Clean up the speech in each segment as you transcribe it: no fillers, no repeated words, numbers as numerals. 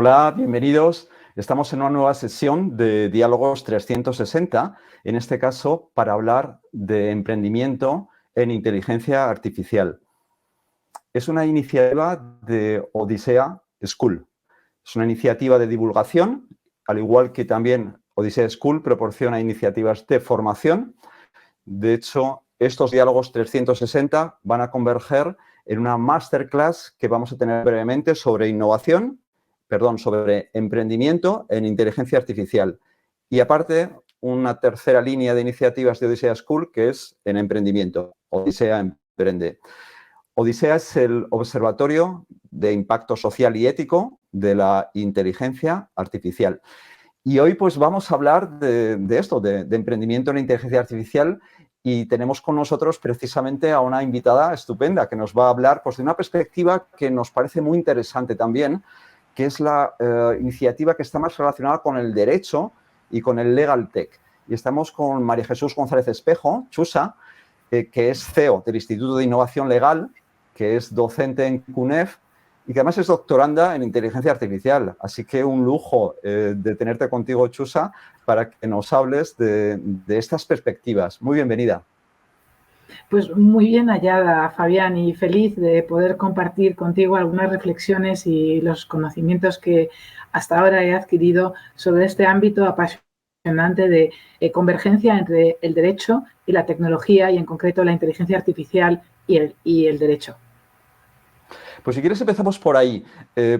Hola, bienvenidos. Estamos en una nueva sesión de Diálogos 360, en este caso para hablar de emprendimiento en inteligencia artificial. Es una iniciativa de Odisea School. Es una iniciativa de divulgación, al igual que también Odisea School proporciona iniciativas de formación. De hecho, estos Diálogos 360 van a converger en una masterclass que vamos a tener brevemente sobre sobre emprendimiento en inteligencia artificial. Y aparte, una tercera línea de iniciativas de Odisea School que es en emprendimiento. Odisea Emprende. Odisea es el Observatorio de Impacto Social y Ético de la Inteligencia Artificial. Y hoy pues vamos a hablar de esto, de emprendimiento en inteligencia artificial, y tenemos con nosotros precisamente a una invitada estupenda que nos va a hablar pues, de una perspectiva que nos parece muy interesante también, que es la iniciativa que está más relacionada con el derecho y con el legal tech. Y estamos con María Jesús González Espejo, Chusa, que es CEO del Instituto de Innovación Legal, que es docente en CUNEF y que además es doctoranda en inteligencia artificial. Así que un lujo de tenerte contigo, Chusa, para que nos hables de estas perspectivas. Muy bienvenida. Pues muy bien hallada, Fabián, y feliz de poder compartir contigo algunas reflexiones y los conocimientos que hasta ahora he adquirido sobre este ámbito apasionante de convergencia entre el derecho y la tecnología y, en concreto, la inteligencia artificial y el derecho. Pues si quieres empezamos por ahí,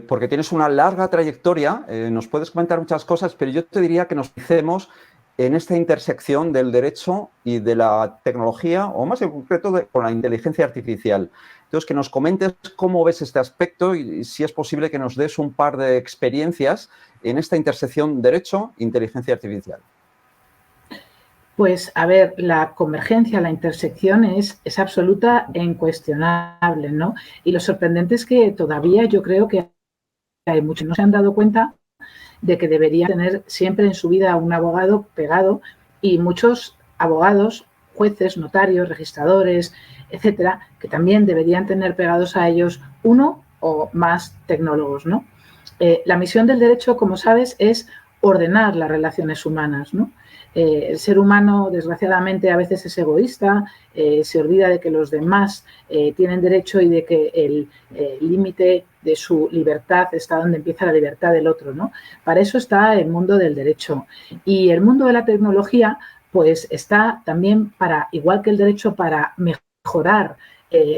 porque tienes una larga trayectoria, nos puedes comentar muchas cosas, pero yo te diría que nos fijemos en esta intersección del derecho y de la tecnología, o más en concreto con la inteligencia artificial. Entonces, que nos comentes cómo ves este aspecto y si es posible que nos des un par de experiencias en esta intersección derecho-inteligencia artificial. Pues, a ver, la convergencia, la intersección es absoluta e incuestionable, ¿no? Y lo sorprendente es que todavía yo creo que hay muchos que no se han dado cuenta de que debería tener siempre en su vida un abogado pegado, y muchos abogados, jueces, notarios, registradores, etcétera, que también deberían tener pegados a ellos uno o más tecnólogos, ¿no? La misión del derecho, como sabes, es ordenar las relaciones humanas, ¿no? El ser humano, desgraciadamente, a veces es egoísta, se olvida de que los demás tienen derecho y de que el límite de su libertad está donde empieza la libertad del otro, ¿no? Para eso está el mundo del derecho. Y el mundo de la tecnología, pues está también para, igual que el derecho, para mejorar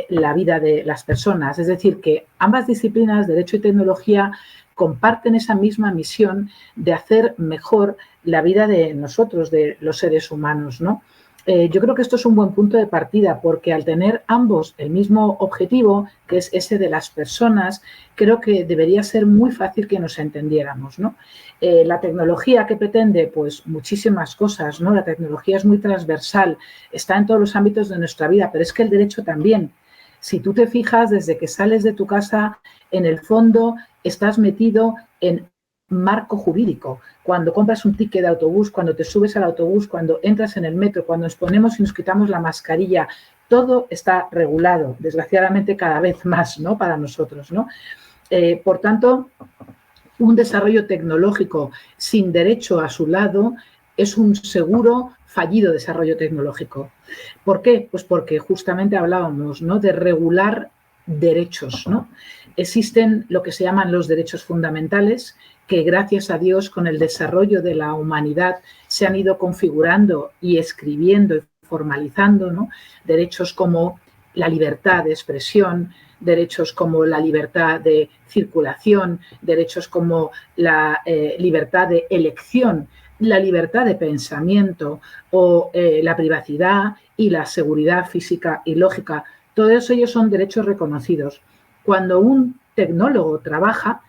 la vida de las personas. Es decir, que ambas disciplinas, derecho y tecnología, comparten esa misma misión de hacer mejor la vida de nosotros, de los seres humanos, ¿no? Yo creo que esto es un buen punto de partida, porque al tener ambos el mismo objetivo, que es ese de las personas, creo que debería ser muy fácil que nos entendiéramos, ¿no? La tecnología, ¿qué pretende? Pues muchísimas cosas, ¿no? La tecnología es muy transversal, está en todos los ámbitos de nuestra vida, pero es que el derecho también. Si tú te fijas, desde que sales de tu casa, en el fondo estás metido en marco jurídico. Cuando compras un ticket de autobús, cuando te subes al autobús, cuando entras en el metro, cuando nos ponemos y nos quitamos la mascarilla, todo está regulado, desgraciadamente cada vez más, ¿no? Para nosotros, ¿no? Por tanto, un desarrollo tecnológico sin derecho a su lado es un seguro fallido desarrollo tecnológico. ¿Por qué? Pues porque justamente hablábamos, ¿no?, de regular derechos, ¿no? Existen lo que se llaman los derechos fundamentales, que gracias a Dios con el desarrollo de la humanidad se han ido configurando y escribiendo y formalizando, ¿no? Derechos como la libertad de expresión, derechos como la libertad de circulación, derechos como la libertad de elección, la libertad de pensamiento o la privacidad y la seguridad física y lógica. Todos ellos son derechos reconocidos. Cuando un tecnólogo trabaja,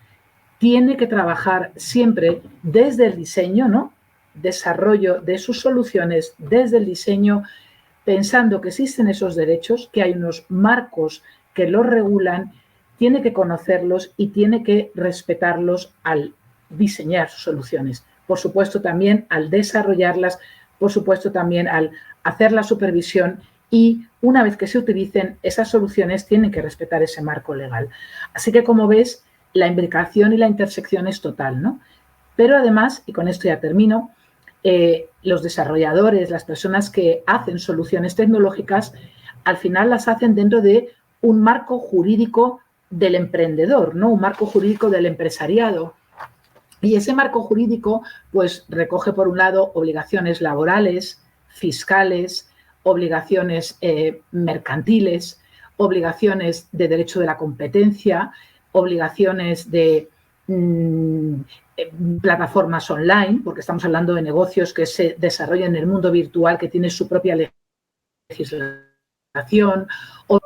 tiene que trabajar siempre desde el diseño, ¿no?, desarrollo de sus soluciones, desde el diseño, pensando que existen esos derechos, que hay unos marcos que los regulan, tiene que conocerlos y tiene que respetarlos al diseñar sus soluciones. Por supuesto, también al desarrollarlas, por supuesto, también al hacer la supervisión, y una vez que se utilicen esas soluciones tienen que respetar ese marco legal. Así que, como ves, la imbricación y la intersección es total, ¿no? Pero además, y con esto ya termino, los desarrolladores, las personas que hacen soluciones tecnológicas, al final las hacen dentro de un marco jurídico del emprendedor, ¿no? Un marco jurídico del empresariado. Y ese marco jurídico, pues, recoge, por un lado, obligaciones laborales, fiscales, obligaciones mercantiles, obligaciones de derecho de la competencia, obligaciones de plataformas online, porque estamos hablando de negocios que se desarrollan en el mundo virtual, que tiene su propia legislación, o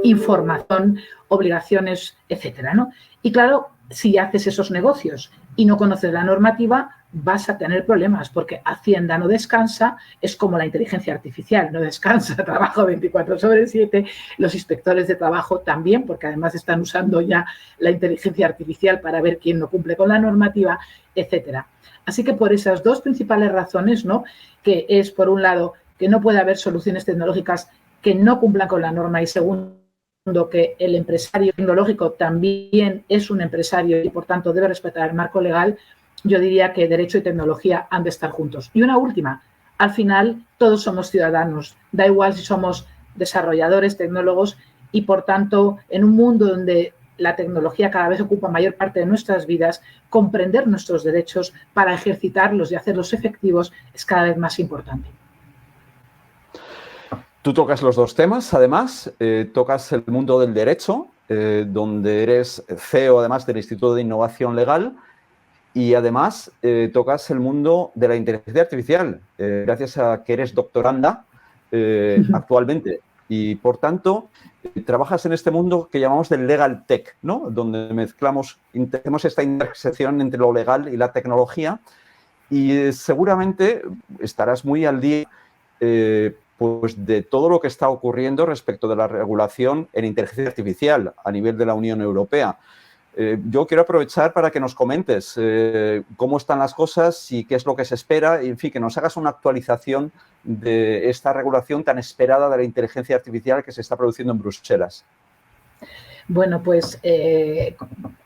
información, obligaciones, etcétera, ¿no? Y claro, si haces esos negocios y no conoces la normativa, vas a tener problemas, porque Hacienda no descansa, es como la inteligencia artificial, no descansa, trabaja 24/7, los inspectores de trabajo también, porque además están usando ya la inteligencia artificial para ver quién no cumple con la normativa, etcétera. Así que por esas dos principales razones, ¿no? Que es, por un lado, que no puede haber soluciones tecnológicas que no cumplan con la norma, y segundo, que el empresario tecnológico también es un empresario y, por tanto, debe respetar el marco legal, yo diría que derecho y tecnología han de estar juntos. Y una última, al final todos somos ciudadanos, da igual si somos desarrolladores, tecnólogos, y, por tanto, en un mundo donde la tecnología cada vez ocupa mayor parte de nuestras vidas, comprender nuestros derechos para ejercitarlos y hacerlos efectivos es cada vez más importante. Tú tocas los dos temas, además, tocas el mundo del derecho, donde eres CEO, además, del Instituto de Innovación Legal, y además tocas el mundo de la inteligencia artificial, gracias a que eres doctoranda actualmente. Y, por tanto, trabajas en este mundo que llamamos del legal tech, ¿no? Donde hacemos esta intersección entre lo legal y la tecnología, y seguramente estarás muy al día pues de todo lo que está ocurriendo respecto de la regulación en inteligencia artificial a nivel de la Unión Europea. Yo quiero aprovechar para que nos comentes cómo están las cosas y qué es lo que se espera, y, en fin, que nos hagas una actualización de esta regulación tan esperada de la inteligencia artificial que se está produciendo en Bruselas. Bueno, pues,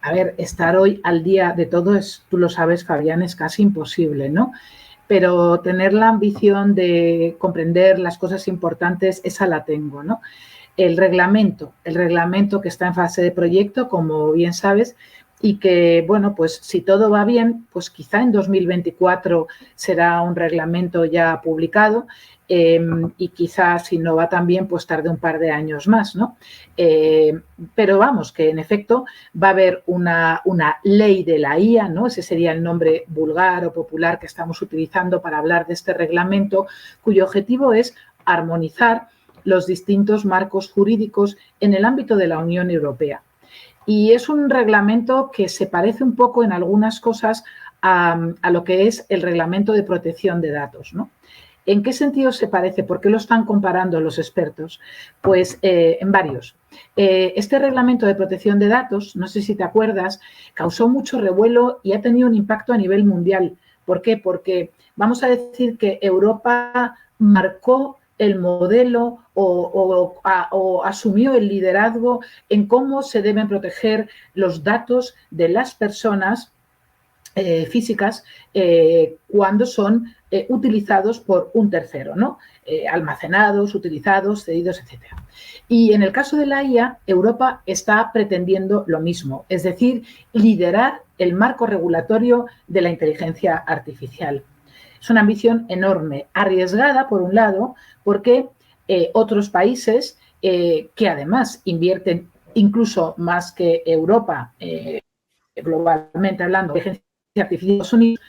a ver, estar hoy al día de todo es, tú lo sabes, Fabián, es casi imposible, ¿no? Pero tener la ambición de comprender las cosas importantes, esa la tengo, ¿no? El reglamento que está en fase de proyecto, como bien sabes, y que, bueno, pues si todo va bien, pues quizá en 2024 será un reglamento ya publicado, y quizá si no va tan bien, pues tarde un par de años más, ¿no? Pero vamos, que en efecto va a haber una ley de la IA, ¿no? Ese sería el nombre vulgar o popular que estamos utilizando para hablar de este reglamento, cuyo objetivo es armonizar los distintos marcos jurídicos en el ámbito de la Unión Europea. Y es un reglamento que se parece un poco en algunas cosas a lo que es el reglamento de protección de datos, ¿no? ¿En qué sentido se parece? ¿Por qué lo están comparando los expertos? Pues en varios. Este reglamento de protección de datos, no sé si te acuerdas, causó mucho revuelo y ha tenido un impacto a nivel mundial. ¿Por qué? Porque vamos a decir que Europa marcó el modelo o asumió el liderazgo en cómo se deben proteger los datos de las personas físicas cuando son utilizados por un tercero, ¿no? Almacenados, utilizados, cedidos, etcétera. Y en el caso de la IA, Europa está pretendiendo lo mismo, es decir, liderar el marco regulatorio de la inteligencia artificial. Es una ambición enorme, arriesgada, por un lado, porque otros países que además invierten incluso más que Europa, globalmente hablando, inteligencia artificial, Estados Unidos,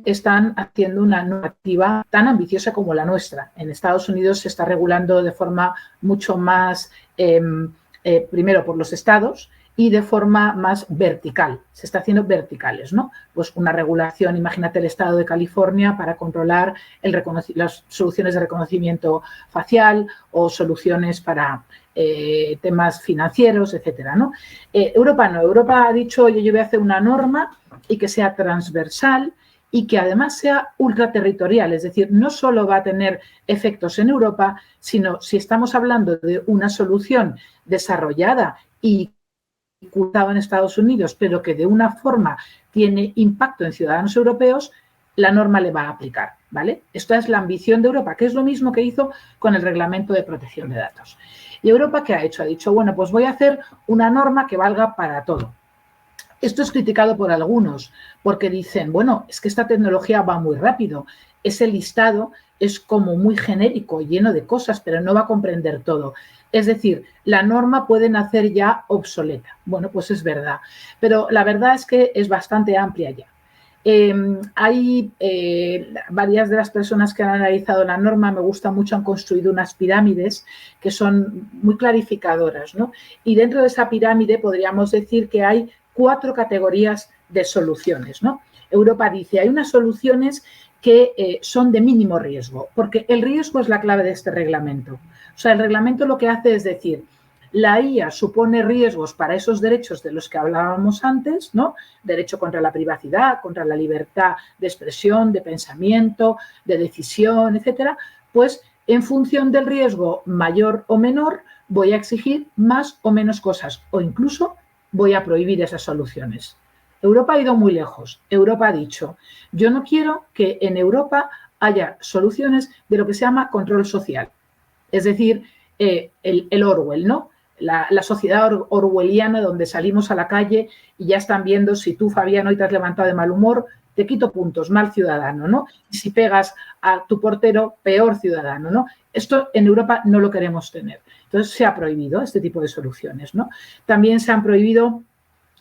están haciendo una normativa tan ambiciosa como la nuestra. En Estados Unidos se está regulando de forma mucho más, primero por los estados y de forma más vertical. Se está haciendo verticales, ¿no? Pues una regulación, imagínate el estado de California para controlar las soluciones de reconocimiento facial o soluciones para temas financieros, etcétera, ¿no? Europa no. Europa ha dicho, oye, yo voy a hacer una norma y que sea transversal y que además sea ultraterritorial, es decir, no solo va a tener efectos en Europa, sino si estamos hablando de una solución desarrollada y en Estados Unidos, pero que de una forma tiene impacto en ciudadanos europeos, la norma le va a aplicar, ¿vale? Esta es la ambición de Europa, que es lo mismo que hizo con el Reglamento de Protección de Datos. ¿Y Europa qué ha hecho? Ha dicho, bueno, pues voy a hacer una norma que valga para todo. Esto es criticado por algunos, porque dicen, bueno, es que esta tecnología va muy rápido, ese listado es como muy genérico, lleno de cosas, pero no va a comprender todo. Es decir, la norma puede nacer ya obsoleta. Bueno, pues es verdad, pero la verdad es que es bastante amplia ya. Hay varias de las personas que han analizado la norma, me gusta mucho, han construido unas pirámides que son muy clarificadoras, ¿no? Y dentro de esa pirámide podríamos decir que hay 4 categorías de soluciones, ¿no? Europa dice, hay unas soluciones que son de mínimo riesgo, porque el riesgo es la clave de este reglamento. O sea, el reglamento lo que hace es decir, la IA supone riesgos para esos derechos de los que hablábamos antes, ¿no? Derecho contra la privacidad, contra la libertad de expresión, de pensamiento, de decisión, etcétera. Pues en función del riesgo mayor o menor, voy a exigir más o menos cosas o incluso voy a prohibir esas soluciones. Europa ha ido muy lejos. Europa ha dicho, yo no quiero que en Europa haya soluciones de lo que se llama control social. Es decir, el Orwell, ¿no? La sociedad orwelliana donde salimos a la calle y ya están viendo si tú, Fabián, hoy te has levantado de mal humor, te quito puntos, mal ciudadano, ¿no? Y si pegas a tu portero, peor ciudadano, ¿no? Esto en Europa no lo queremos tener. Entonces se ha prohibido este tipo de soluciones, ¿no? También se han prohibido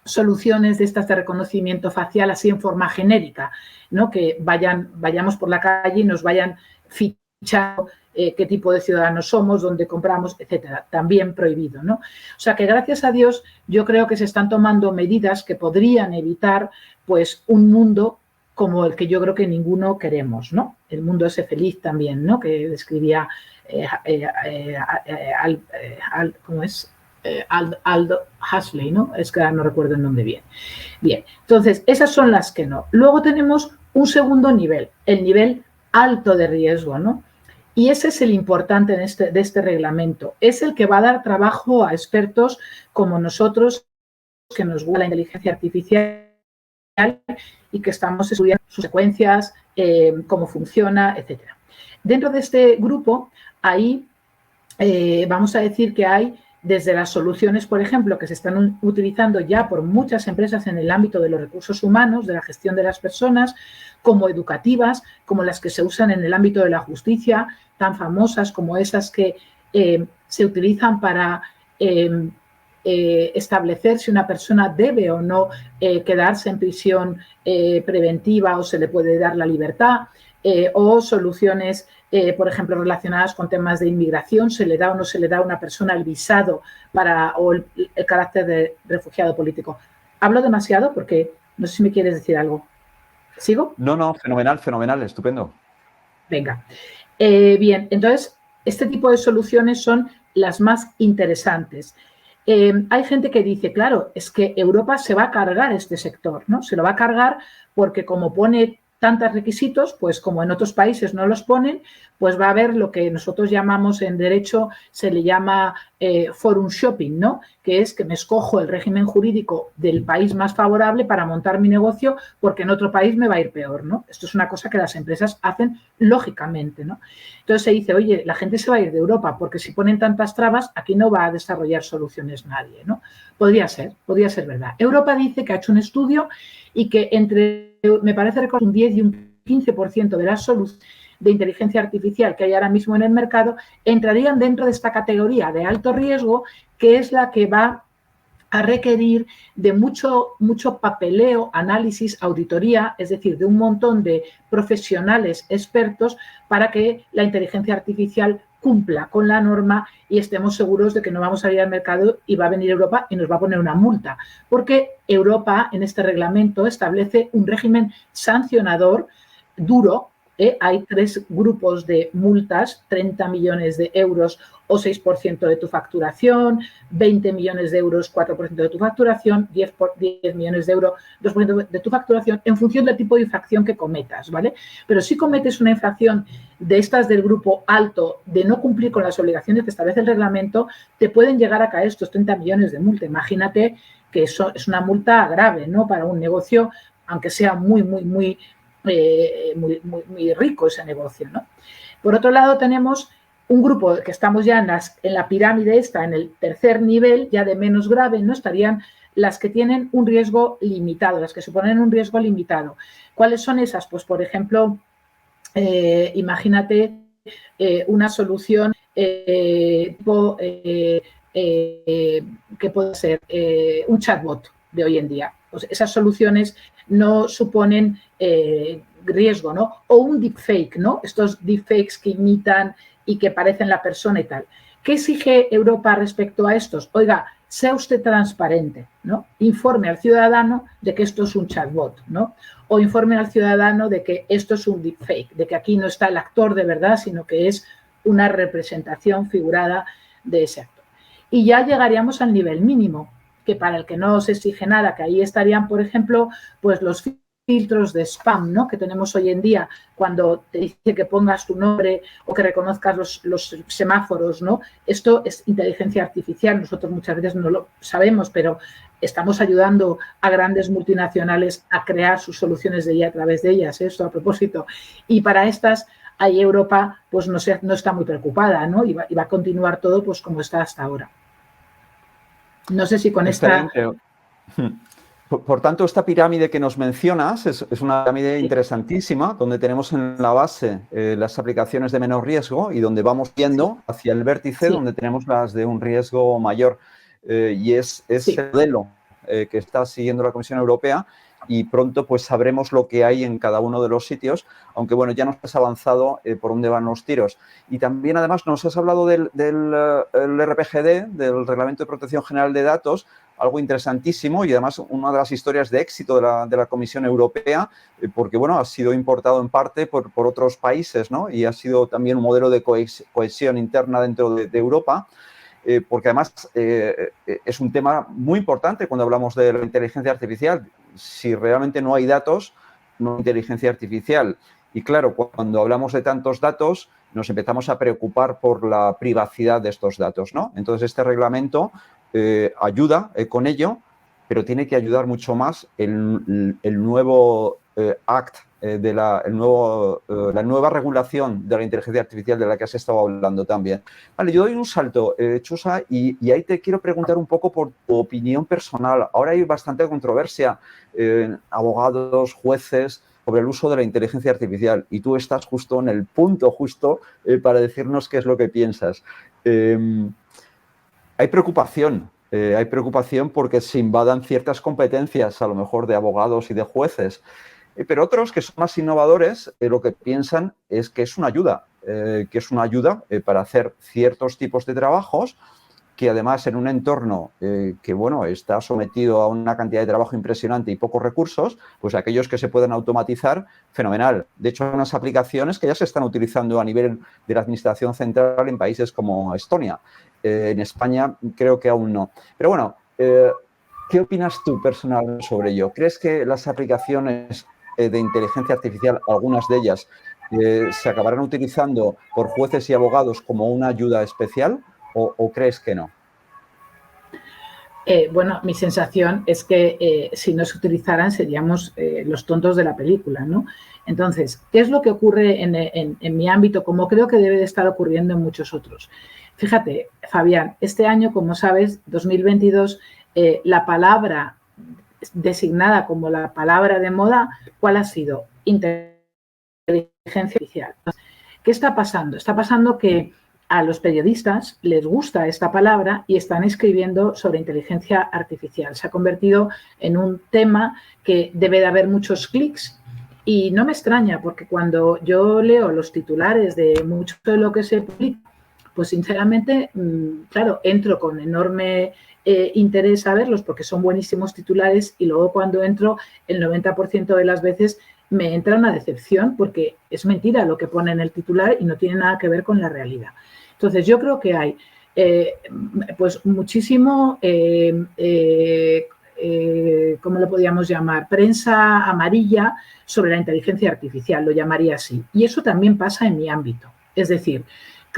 soluciones de estas de reconocimiento facial así en forma genérica, ¿no? Que vayamos por la calle y nos vayan fichando qué tipo de ciudadanos somos, dónde compramos, etcétera. También prohibido, ¿no? O sea que gracias a Dios yo creo que se están tomando medidas que podrían evitar pues un mundo como el que yo creo que ninguno queremos, ¿no? El mundo ese feliz también, ¿no? Que describía ¿cómo es? Aldous Huxley, ¿no? Es que no recuerdo el nombre bien. Bien, entonces esas son las que no. Luego tenemos un segundo nivel, el nivel alto de riesgo, ¿no? Y ese es el importante de este reglamento. Es el que va a dar trabajo a expertos como nosotros, que nos gusta la inteligencia artificial y que estamos estudiando sus secuencias, cómo funciona, etcétera. Dentro de este grupo, ahí vamos a decir que hay desde las soluciones, por ejemplo, que se están utilizando ya por muchas empresas en el ámbito de los recursos humanos, de la gestión de las personas, como educativas, como las que se usan en el ámbito de la justicia, tan famosas como esas que se utilizan para establecer si una persona debe o no quedarse en prisión preventiva o se le puede dar la libertad, o soluciones por ejemplo, relacionadas con temas de inmigración, se le da o no se le da a una persona el visado o el carácter de refugiado político. Hablo demasiado porque no sé si me quieres decir algo. ¿Sigo? No, fenomenal, fenomenal, estupendo. Venga. Bien, entonces, este tipo de soluciones son las más interesantes. Hay gente que dice, claro, es que Europa se va a cargar este sector, ¿no? Se lo va a cargar porque como pone tantos requisitos, pues como en otros países no los ponen, pues va a haber lo que nosotros llamamos en derecho, se le llama forum shopping, ¿no? Que es que me escojo el régimen jurídico del país más favorable para montar mi negocio porque en otro país me va a ir peor, ¿no? Esto es una cosa que las empresas hacen lógicamente, ¿no? Entonces se dice, oye, la gente se va a ir de Europa porque si ponen tantas trabas, aquí no va a desarrollar soluciones nadie, ¿no? Podría ser verdad. Europa dice que ha hecho un estudio y que me parece recordar un 10 y un 15% de las soluciones de inteligencia artificial que hay ahora mismo en el mercado entrarían dentro de esta categoría de alto riesgo, que es la que va a requerir de mucho papeleo, análisis, auditoría, es decir, de un montón de profesionales expertos para que la inteligencia artificial cumpla con la norma y estemos seguros de que no vamos a ir al mercado y va a venir Europa y nos va a poner una multa. Porque Europa, en este reglamento, establece un régimen sancionador duro. Hay 3 grupos de multas, 30 millones de euros o 6% de tu facturación, 20 millones de euros, 4% de tu facturación, 10 millones de euros, 2% de tu facturación, en función del tipo de infracción que cometas, ¿vale? Pero si cometes una infracción de estas del grupo alto, de no cumplir con las obligaciones que establece el reglamento, te pueden llegar a caer estos 30 millones de multa. Imagínate que eso es una multa grave, ¿no? Para un negocio, aunque sea muy rico ese negocio, ¿no? Por otro lado, tenemos un grupo que estamos ya en la pirámide esta, en el tercer nivel, ya de menos grave, ¿no? Estarían las que tienen un riesgo limitado, las que suponen un riesgo limitado. ¿Cuáles son esas? Pues, por ejemplo, imagínate una solución tipo que puede ser un chatbot de hoy en día. Pues esas soluciones no suponen riesgo, ¿no? O un deepfake, ¿no? Estos deepfakes que imitan y que parecen la persona y tal. ¿Qué exige Europa respecto a estos? Oiga, sea usted transparente, ¿no? Informe al ciudadano de que esto es un chatbot, ¿no? O informe al ciudadano de que esto es un deepfake, de que aquí no está el actor de verdad, sino que es una representación figurada de ese actor. Y ya llegaríamos al nivel mínimo, que para el que no se exige nada, que ahí estarían, por ejemplo, pues los filtros de spam, ¿no? Que tenemos hoy en día cuando te dice que pongas tu nombre o que reconozcas los semáforos, ¿no? Esto es inteligencia artificial. Nosotros muchas veces no lo sabemos, pero estamos ayudando a grandes multinacionales a crear sus soluciones de IA a través de ellas, esto a propósito. Y para estas, ahí Europa pues no está muy preocupada, ¿no? Y va a continuar todo pues como está hasta ahora. No sé si con Excelente. esta... Por tanto, esta pirámide que nos mencionas es una pirámide interesantísima, donde tenemos en la base las aplicaciones de menor riesgo y donde vamos viendo hacia el vértice, donde tenemos las de un riesgo mayor. Y es el modelo que está siguiendo la Comisión Europea, y pronto pues sabremos lo que hay en cada uno de los sitios, aunque bueno, ya nos has avanzado por dónde van los tiros. Y también además nos has hablado del RPGD, del Reglamento de Protección General de Datos, algo interesantísimo y además una de las historias de éxito de la Comisión Europea, porque bueno, ha sido importado en parte por otros países, ¿no? Y ha sido también un modelo de cohesión interna dentro de Europa. Porque además es un tema muy importante cuando hablamos de la inteligencia artificial. Si realmente no hay datos, no hay inteligencia artificial. Y claro, cuando hablamos de tantos datos, nos empezamos a preocupar por la privacidad de estos datos, ¿no? Entonces, este reglamento ayuda con ello, pero tiene que ayudar mucho más el nuevo Act, la nueva regulación de la inteligencia artificial de la que has estado hablando también. Vale, yo doy un salto, Chusa, y ahí te quiero preguntar un poco por tu opinión personal. Ahora hay bastante controversia en abogados, jueces, sobre el uso de la inteligencia artificial, y tú estás justo en el punto justo para decirnos qué es lo que piensas. Hay preocupación porque se invadan ciertas competencias, a lo mejor de abogados y de jueces, pero otros que son más innovadores lo que piensan es que es una ayuda, para hacer ciertos tipos de trabajos, que además en un entorno que bueno, está sometido a una cantidad de trabajo impresionante y pocos recursos, pues aquellos que se pueden automatizar, fenomenal. De hecho, hay unas aplicaciones que ya se están utilizando a nivel de la administración central en países como Estonia. En España creo que aún no. Pero bueno, ¿qué opinas tú personalmente sobre ello? ¿Crees que las aplicaciones de inteligencia artificial, algunas de ellas, se acabarán utilizando por jueces y abogados como una ayuda especial o crees que no? Bueno, mi sensación es que si no se utilizaran seríamos los tontos de la película, ¿no? Entonces, ¿qué es lo que ocurre en mi ámbito? Como creo que debe de estar ocurriendo en muchos otros. Fíjate, Fabián, este año, como sabes, 2022, la palabra designada como la palabra de moda, ¿cuál ha sido? Inteligencia artificial. ¿Qué está pasando? Está pasando que a los periodistas les gusta esta palabra y están escribiendo sobre inteligencia artificial. Se ha convertido en un tema que debe de haber muchos clics y no me extraña porque cuando yo leo los titulares de mucho de lo que se publica, pues sinceramente, claro, entro con enorme interés a verlos porque son buenísimos titulares y luego cuando entro, el 90% de las veces me entra una decepción porque es mentira lo que pone en el titular y no tiene nada que ver con la realidad. Entonces, yo creo que hay pues muchísimo, ¿cómo lo podríamos llamar? Prensa amarilla sobre la inteligencia artificial, lo llamaría así. Y eso también pasa en mi ámbito. Es decir,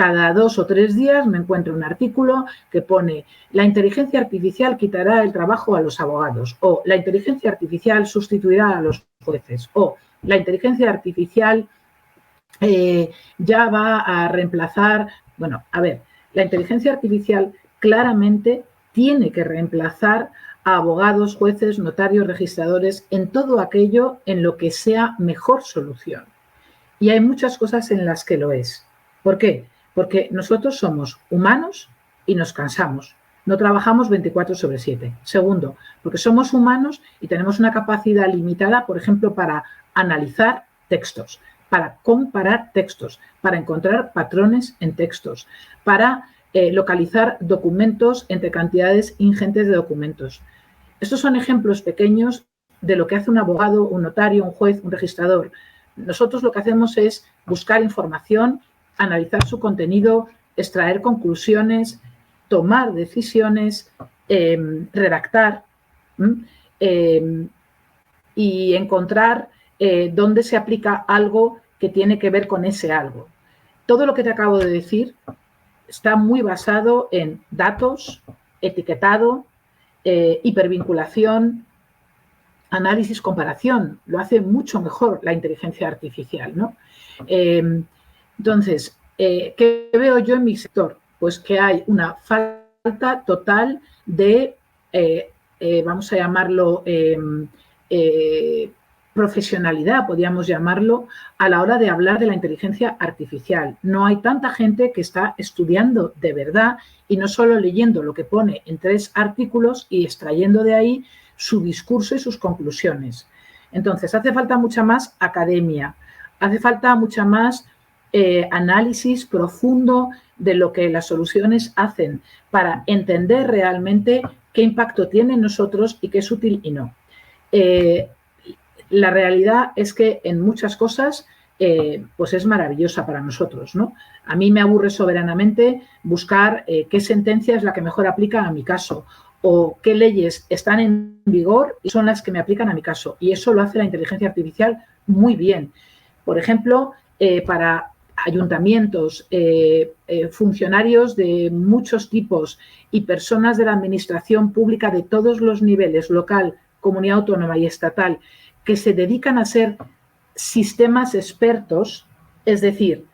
Cada 2 o 3 días me encuentro un artículo que pone la inteligencia artificial quitará el trabajo a los abogados, o la inteligencia artificial sustituirá a los jueces, o la inteligencia artificial ya va a reemplazar. Bueno, a ver, la inteligencia artificial claramente tiene que reemplazar a abogados, jueces, notarios, registradores, en todo aquello en lo que sea mejor solución. Y hay muchas cosas en las que lo es. ¿Por qué? Porque nosotros somos humanos y nos cansamos. No trabajamos 24/7. Segundo, porque somos humanos y tenemos una capacidad limitada, por ejemplo, para analizar textos, para comparar textos, para encontrar patrones en textos, para localizar documentos entre cantidades ingentes de documentos. Estos son ejemplos pequeños de lo que hace un abogado, un notario, un juez, un registrador. Nosotros lo que hacemos es buscar información, analizar su contenido, extraer conclusiones, tomar decisiones, redactar y encontrar dónde se aplica algo que tiene que ver con ese algo. Todo lo que te acabo de decir está muy basado en datos, etiquetado, hipervinculación, análisis, comparación. Lo hace mucho mejor la inteligencia artificial, ¿no? Entonces, ¿qué veo yo en mi sector? Pues que hay una falta total de, vamos a llamarlo, profesionalidad, podríamos llamarlo, a la hora de hablar de la inteligencia artificial. No hay tanta gente que está estudiando de verdad y no solo leyendo lo que pone en 3 artículos y extrayendo de ahí su discurso y sus conclusiones. Entonces, hace falta mucha más academia, hace falta mucha más análisis profundo de lo que las soluciones hacen para entender realmente qué impacto tiene en nosotros y qué es útil y no. La realidad es que en muchas cosas pues es maravillosa para nosotros, ¿no? A mí me aburre soberanamente buscar qué sentencia es la que mejor aplica a mi caso o qué leyes están en vigor y son las que me aplican a mi caso. Y eso lo hace la inteligencia artificial muy bien. Por ejemplo, para ayuntamientos, funcionarios de muchos tipos y personas de la administración pública de todos los niveles, local, comunidad autónoma y estatal, que se dedican a ser sistemas expertos, es decir,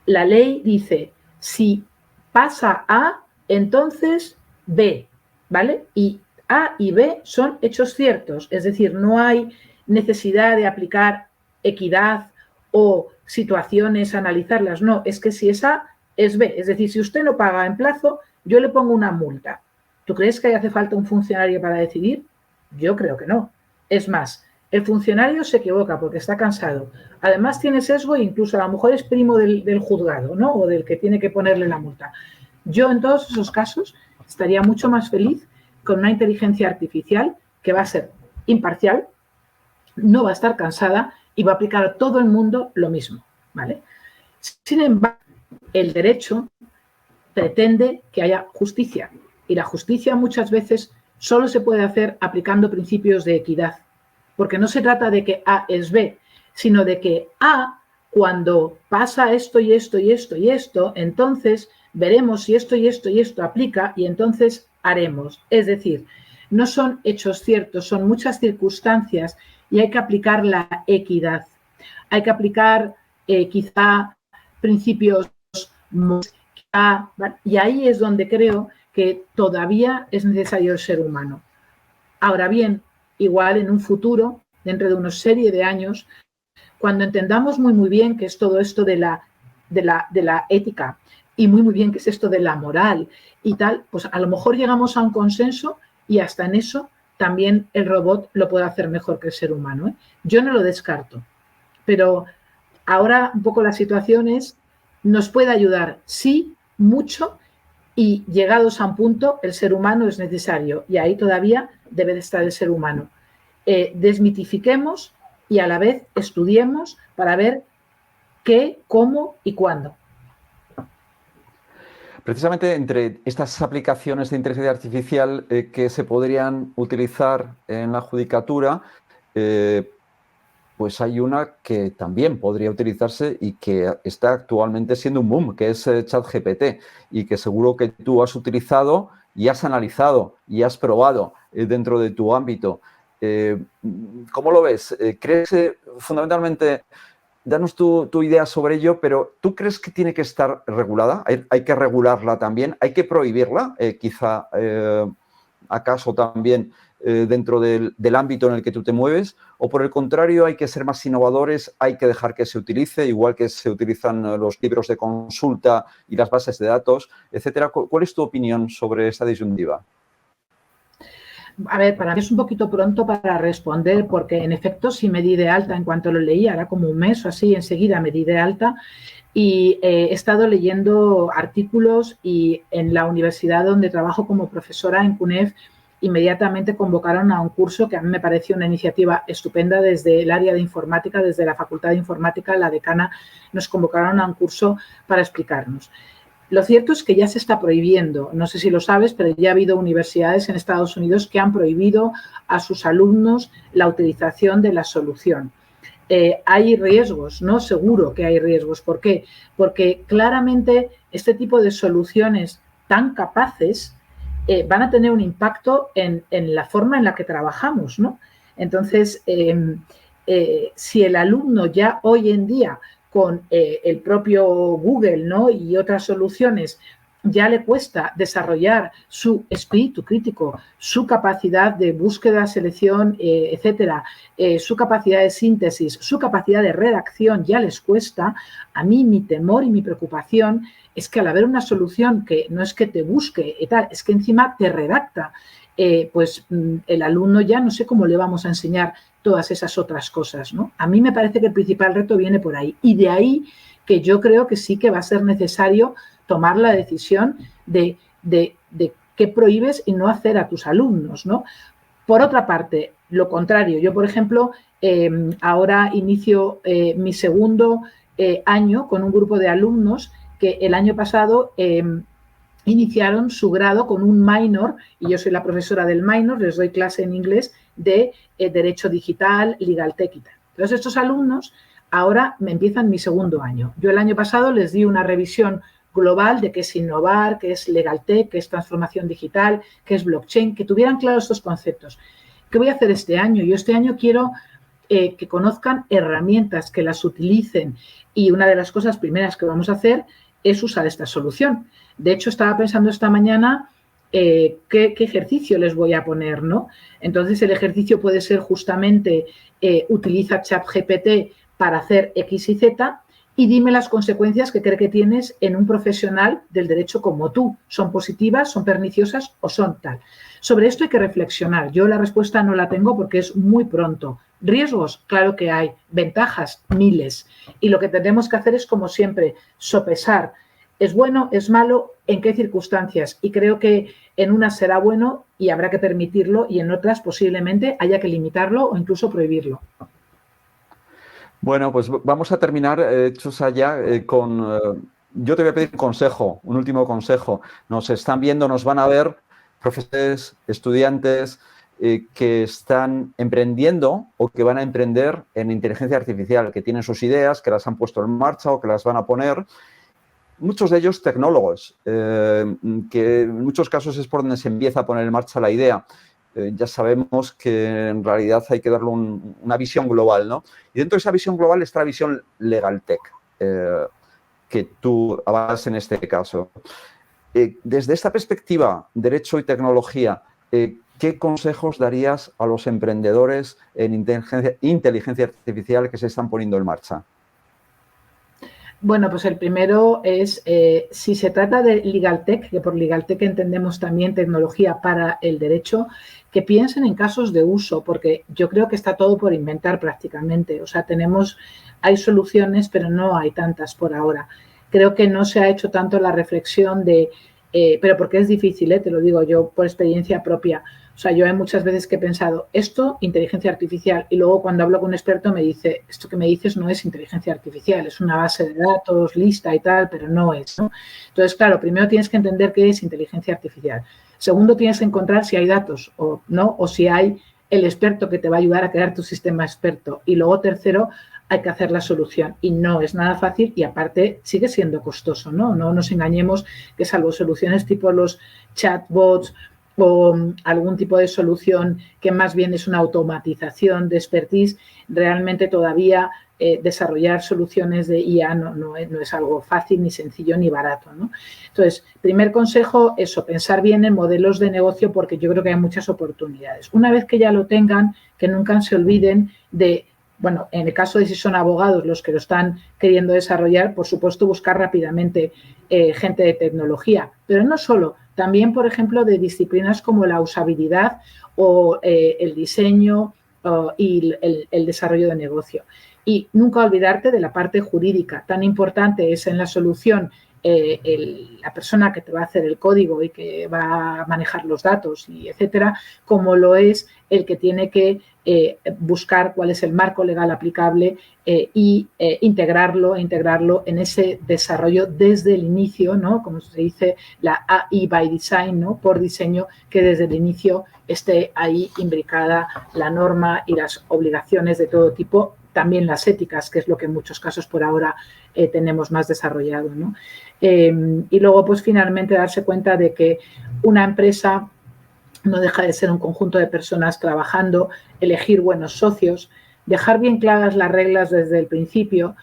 la ley dice, si pasa A, entonces B, ¿vale? Y A y B son hechos ciertos, es decir, no hay necesidad de aplicar equidad o situaciones, analizarlas, no, es que si es A, es B, es decir, si usted no paga en plazo, yo le pongo una multa. ¿Tú crees que hace falta un funcionario para decidir? Yo creo que no. Es más, el funcionario se equivoca porque está cansado. Además tiene sesgo e incluso a lo mejor es primo del juzgado, ¿no? O del que tiene que ponerle la multa. Yo en todos esos casos estaría mucho más feliz con una inteligencia artificial que va a ser imparcial, no va a estar cansada y va a aplicar a todo el mundo lo mismo, ¿vale? Sin embargo, el derecho pretende que haya justicia y la justicia muchas veces solo se puede hacer aplicando principios de equidad, porque no se trata de que A es B, sino de que A, cuando pasa esto y esto y esto y esto, entonces veremos si esto y esto y esto aplica y entonces haremos. Es decir, no son hechos ciertos, son muchas circunstancias y hay que aplicar la equidad. Hay que aplicar quizá principios y ahí es donde creo que todavía es necesario el ser humano. Ahora bien, igual en un futuro, dentro de una serie de años, cuando entendamos muy bien qué es todo esto de la ética y muy bien qué es esto de la moral y tal, pues a lo mejor llegamos a un consenso y hasta en eso también el robot lo puede hacer mejor que el ser humano, ¿eh? Yo no lo descarto, pero ahora un poco la situación es, nos puede ayudar, sí, mucho, y llegados a un punto, el ser humano es necesario y ahí todavía debe de estar el ser humano. Desmitifiquemos y a la vez estudiemos para ver qué, cómo y cuándo. Precisamente entre estas aplicaciones de inteligencia artificial que se podrían utilizar en la judicatura, pues hay una que también podría utilizarse y que está actualmente siendo un boom, que es ChatGPT, y que seguro que tú has utilizado y has analizado y has probado dentro de tu ámbito. ¿Cómo lo ves? ¿Crees fundamentalmente, danos tu idea sobre ello, pero ¿tú crees que tiene que estar regulada? ¿Hay que regularla también? ¿Hay que prohibirla? Quizá, ¿acaso también dentro del ámbito en el que tú te mueves? ¿O por el contrario hay que ser más innovadores, hay que dejar que se utilice, igual que se utilizan los libros de consulta y las bases de datos, etcétera? ¿Cuál es tu opinión sobre esta disyuntiva? A ver, para mí es un poquito pronto para responder, porque en efecto sí me di de alta en cuanto lo leí, ahora como un mes o así, enseguida me di de alta y he estado leyendo artículos y en la universidad donde trabajo como profesora en CUNEF inmediatamente convocaron a un curso que a mí me pareció una iniciativa estupenda desde el área de informática, desde la Facultad de Informática, la decana nos convocaron a un curso para explicarnos. Lo cierto es que ya se está prohibiendo, no sé si lo sabes, pero ya ha habido universidades en Estados Unidos que han prohibido a sus alumnos la utilización de la solución. Hay riesgos, ¿no? Seguro que hay riesgos. ¿Por qué? Porque claramente este tipo de soluciones tan capaces van a tener un impacto en la forma en la que trabajamos, ¿no? Entonces, si el alumno ya hoy en día con el propio Google, ¿no? Y otras soluciones ya le cuesta desarrollar su espíritu crítico, su capacidad de búsqueda, selección, etcétera, su capacidad de síntesis, su capacidad de redacción ya les cuesta. A mí mi temor y mi preocupación es que al haber una solución que no es que te busque y tal, es que encima te redacta, pues el alumno ya no sé cómo le vamos a enseñar todas esas otras cosas, ¿no? A mí me parece que el principal reto viene por ahí. Y de ahí que yo creo que sí que va a ser necesario tomar la decisión de qué prohíbes y no hacer a tus alumnos, ¿no? Por otra parte, lo contrario. Yo, por ejemplo, ahora inicio mi segundo año con un grupo de alumnos que el año pasado iniciaron su grado con un minor, y yo soy la profesora del minor, les doy clase en inglés de Derecho Digital, Legal Tech y tal. Entonces, estos alumnos ahora me empiezan mi segundo año. Yo el año pasado les di una revisión global de qué es innovar, qué es Legal Tech, qué es transformación digital, qué es blockchain, que tuvieran claros estos conceptos. ¿Qué voy a hacer este año? Yo este año quiero que conozcan herramientas, que las utilicen, y una de las cosas primeras que vamos a hacer es usar esta solución. De hecho, estaba pensando esta mañana qué ejercicio les voy a poner, ¿no? Entonces, el ejercicio puede ser justamente utiliza ChatGPT para hacer X y Z y dime las consecuencias que cree que tienes en un profesional del derecho como tú. ¿Son positivas, son perniciosas o son tal? Sobre esto hay que reflexionar. Yo la respuesta no la tengo porque es muy pronto. ¿Riesgos? Claro que hay. ¿Ventajas? Miles. Y lo que tenemos que hacer es, como siempre, sopesar. ¿Es bueno? ¿Es malo? ¿En qué circunstancias? Y creo que en unas será bueno y habrá que permitirlo y en otras posiblemente haya que limitarlo o incluso prohibirlo. Bueno, pues vamos a terminar, Chusa, ya con... yo te voy a pedir un consejo, un último consejo. Nos están viendo, nos van a ver profesores, estudiantes que están emprendiendo o que van a emprender en inteligencia artificial, que tienen sus ideas, que las han puesto en marcha o que las van a poner. Muchos de ellos tecnólogos, que en muchos casos es por donde se empieza a poner en marcha la idea. Ya sabemos que en realidad hay que darle una visión global, ¿no? Y dentro de esa visión global está la visión Legal Tech, que tú avalas en este caso. Desde esta perspectiva, derecho y tecnología, ¿qué consejos darías a los emprendedores en inteligencia artificial que se están poniendo en marcha? Bueno, pues el primero es, si se trata de Legal Tech, que por Legal Tech entendemos también tecnología para el derecho, que piensen en casos de uso, porque yo creo que está todo por inventar prácticamente. O sea, hay soluciones, pero no hay tantas por ahora. Creo que no se ha hecho tanto la reflexión de, pero porque es difícil, te lo digo yo por experiencia propia. O sea, yo hay muchas veces que he pensado, esto, inteligencia artificial, y luego cuando hablo con un experto me dice, esto que me dices no es inteligencia artificial, es una base de datos, lista y tal, pero no es, ¿no? Entonces, claro, primero tienes que entender qué es inteligencia artificial. Segundo, tienes que encontrar si hay datos o no, o si hay el experto que te va a ayudar a crear tu sistema experto. Y luego, tercero, hay que hacer la solución. Y no es nada fácil y, aparte, sigue siendo costoso, ¿no? No nos engañemos que, salvo soluciones tipo los chatbots o algún tipo de solución que más bien es una automatización de expertise, realmente todavía desarrollar soluciones de IA no es algo fácil, ni sencillo, ni barato, ¿no? Entonces, primer consejo, eso, pensar bien en modelos de negocio, porque yo creo que hay muchas oportunidades. Una vez que ya lo tengan, que nunca se olviden de, bueno, en el caso de si son abogados los que lo están queriendo desarrollar, por supuesto, buscar rápidamente gente de tecnología, pero no solo, también, por ejemplo, de disciplinas como la usabilidad o el diseño y el desarrollo de negocio. Y nunca olvidarte de la parte jurídica. Tan importante es en la solución la persona que te va a hacer el código y que va a manejar los datos, y etcétera, como lo es el que tiene que buscar cuál es el marco legal aplicable y integrarlo en ese desarrollo desde el inicio, ¿no? Como se dice, la AI by design, ¿no? Por diseño, que desde el inicio esté ahí imbricada la norma y las obligaciones de todo tipo, también las éticas, que es lo que en muchos casos por ahora tenemos más desarrollado, ¿no? Y luego, pues, finalmente darse cuenta de que una empresa no deja de ser un conjunto de personas trabajando, elegir buenos socios, dejar bien claras las reglas desde el principio.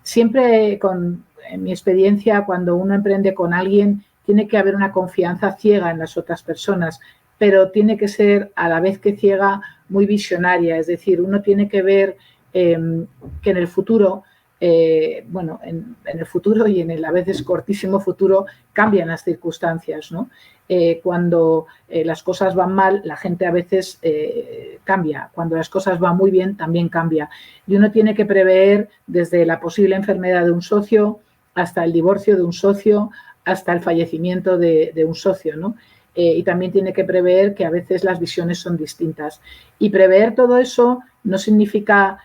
Siempre, en mi experiencia, cuando uno emprende con alguien, tiene que haber una confianza ciega en las otras personas, pero tiene que ser, a la vez que ciega, muy visionaria. Es decir, uno tiene que ver que en el futuro, en el futuro y en el a veces cortísimo futuro, cambian las circunstancias, ¿no? Cuando las cosas van mal, la gente a veces cambia. Cuando las cosas van muy bien, también cambia. Y uno tiene que prever desde la posible enfermedad de un socio hasta el divorcio de un socio, hasta el fallecimiento de un socio, ¿no? Y también tiene que prever que a veces las visiones son distintas. Y prever todo eso no significa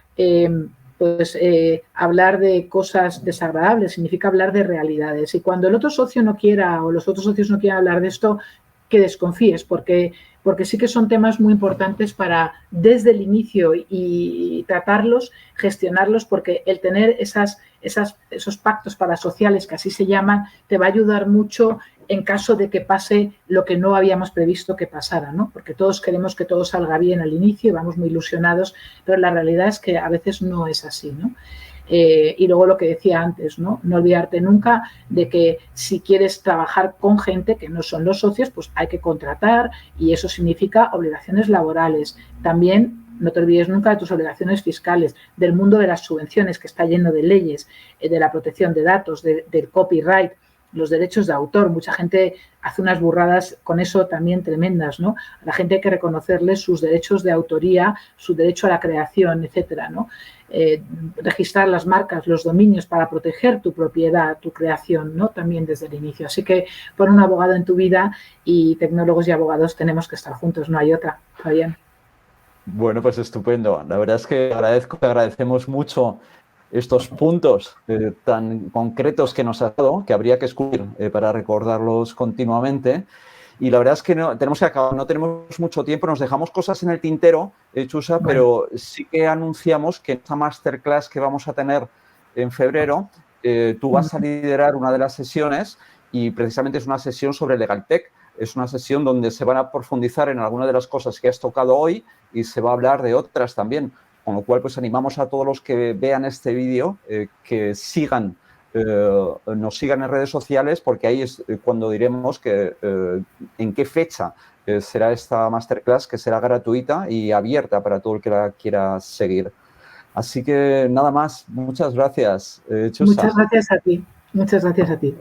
hablar de cosas desagradables, significa hablar de realidades. Y cuando el otro socio no quiera, o los otros socios no quieran hablar de esto, que desconfíes, porque sí que son temas muy importantes para, desde el inicio, y tratarlos, gestionarlos, porque el tener esos pactos parasociales, que así se llaman, te va a ayudar mucho en caso de que pase lo que no habíamos previsto que pasara, ¿no? Porque todos queremos que todo salga bien al inicio y vamos muy ilusionados, pero la realidad es que a veces no es así, ¿no? Y luego lo que decía antes, ¿no? No olvidarte nunca de que si quieres trabajar con gente que no son los socios, pues hay que contratar, y eso significa obligaciones laborales. También no te olvides nunca de tus obligaciones fiscales, del mundo de las subvenciones, que está lleno de leyes, de la protección de datos, del copyright, los derechos de autor. Mucha gente hace unas burradas con eso también tremendas, ¿no? A la gente hay que reconocerles sus derechos de autoría, su derecho a la creación, etcétera, ¿no? Registrar las marcas, los dominios, para proteger tu propiedad, tu creación, ¿no? También desde el inicio. Así que pon un abogado en tu vida, y tecnólogos y abogados tenemos que estar juntos, no hay otra. Fabián. Bueno, pues estupendo. La verdad es que agradecemos mucho estos puntos tan concretos que nos ha dado, que habría que escribir para recordarlos continuamente. Y la verdad es que tenemos que acabar, no tenemos mucho tiempo, nos dejamos cosas en el tintero, Chusa, bueno, pero sí que anunciamos que en esta masterclass que vamos a tener en febrero, tú vas a liderar una de las sesiones, y precisamente es una sesión sobre LegalTech. Es una sesión donde se van a profundizar en algunas de las cosas que has tocado hoy, y se va a hablar de otras también. Con lo cual, pues animamos a todos los que vean este vídeo que nos sigan en redes sociales, porque ahí es cuando diremos en qué fecha será esta masterclass, que será gratuita y abierta para todo el que la quiera seguir. Así que nada más. Muchas gracias, Chusa. Muchas gracias a ti. Muchas gracias a ti.